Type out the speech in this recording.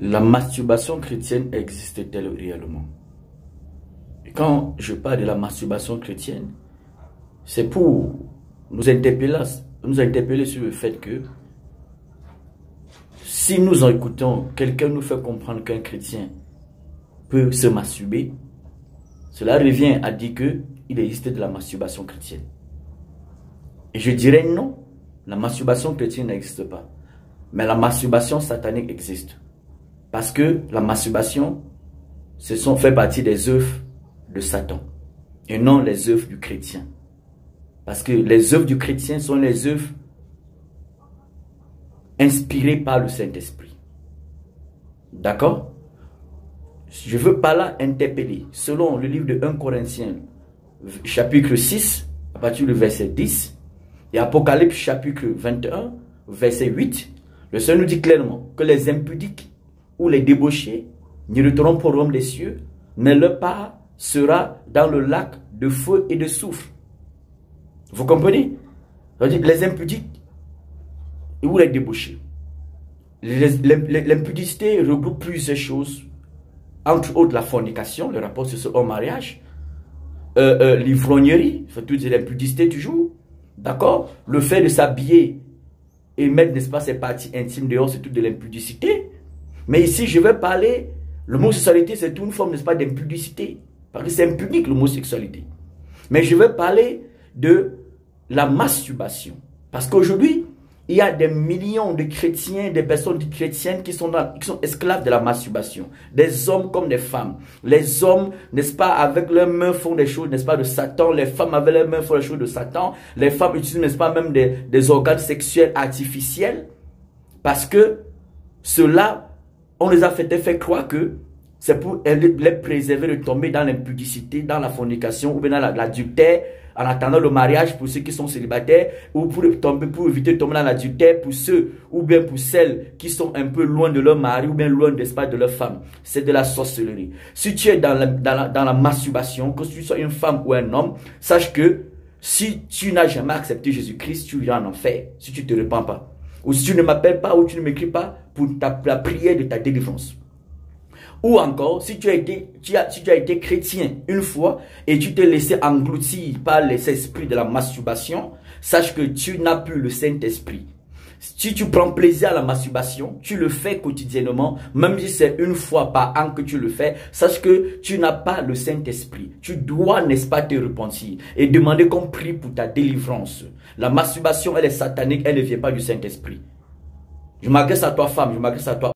La masturbation chrétienne existe-t-elle réellement? Et quand je parle de la masturbation chrétienne, c'est pour nous interpeller sur le fait que si nous en écoutons, quelqu'un nous fait comprendre qu'un chrétien peut se masturber, cela revient à dire qu'il existe de la masturbation chrétienne. Et je dirais non, la masturbation chrétienne n'existe pas. Mais la masturbation satanique existe. Parce que la masturbation, fait partie des œuvres de Satan. Et non les œuvres du chrétien. Parce que les œuvres du chrétien sont les œuvres inspirées par le Saint-Esprit. D'accord? Je veux par là interpeller. Selon le livre de 1 Corinthiens, chapitre 6, à partir du verset 10, et Apocalypse chapitre 21, verset 8, le Seigneur nous dit clairement que les impudiques ou les débauchés n'hériteront pas au royaume des cieux, mais leur part sera dans le lac de feu et de soufre. Vous comprenez? Les impudiques ou les débauchés. L'impudicité regroupe plusieurs choses, entre autres la fornication, le rapport sexuel au mariage, l'ivrognerie, il faut tout dire l'impudicité toujours, d'accord? Le fait de s'habiller et mettre, n'est-ce pas, ses parties intimes dehors, c'est tout de l'impudicité. Mais ici, je vais parler, l'homosexualité, c'est une forme, n'est-ce pas, d'impudicité. Parce que c'est impudique, l'homosexualité. Mais je vais parler de la masturbation. Parce qu'aujourd'hui, il y a des millions de chrétiens, des personnes dites chrétiennes qui sont esclaves de la masturbation. Des hommes comme des femmes. Les hommes, n'est-ce pas, avec leurs mains font des choses, n'est-ce pas, de Satan. Les femmes avec leurs mains font des choses de Satan. Les femmes utilisent, n'est-ce pas, même des organes sexuels artificiels. Parce que cela, on les a fait croire que c'est pour les préserver de tomber dans l'impudicité, dans la fornication ou bien dans l'adultère, en attendant le mariage pour ceux qui sont célibataires, ou pour éviter de tomber dans l'adultère pour ceux ou bien pour celles qui sont un peu loin de leur mari ou bien loin de leur femme. C'est de la sorcellerie. Si tu es dans la masturbation, que tu sois une femme ou un homme, sache que si tu n'as jamais accepté Jésus-Christ, tu iras en enfer si tu ne te repens pas. Ou si tu ne m'appelles pas ou tu ne m'écris pas pour la prière de ta délivrance. Ou encore, si tu as été chrétien une fois et tu t'es laissé engloutir par les esprits de la masturbation, sache que tu n'as plus le Saint-Esprit. Si tu prends plaisir à la masturbation, tu le fais quotidiennement, même si c'est une fois par an que tu le fais, sache que tu n'as pas le Saint-Esprit. Tu dois, n'est-ce pas, te repentir et demander qu'on prie pour ta délivrance. La masturbation, elle est satanique, elle ne vient pas du Saint-Esprit. Je m'adresse à toi, femme, je m'adresse à toi.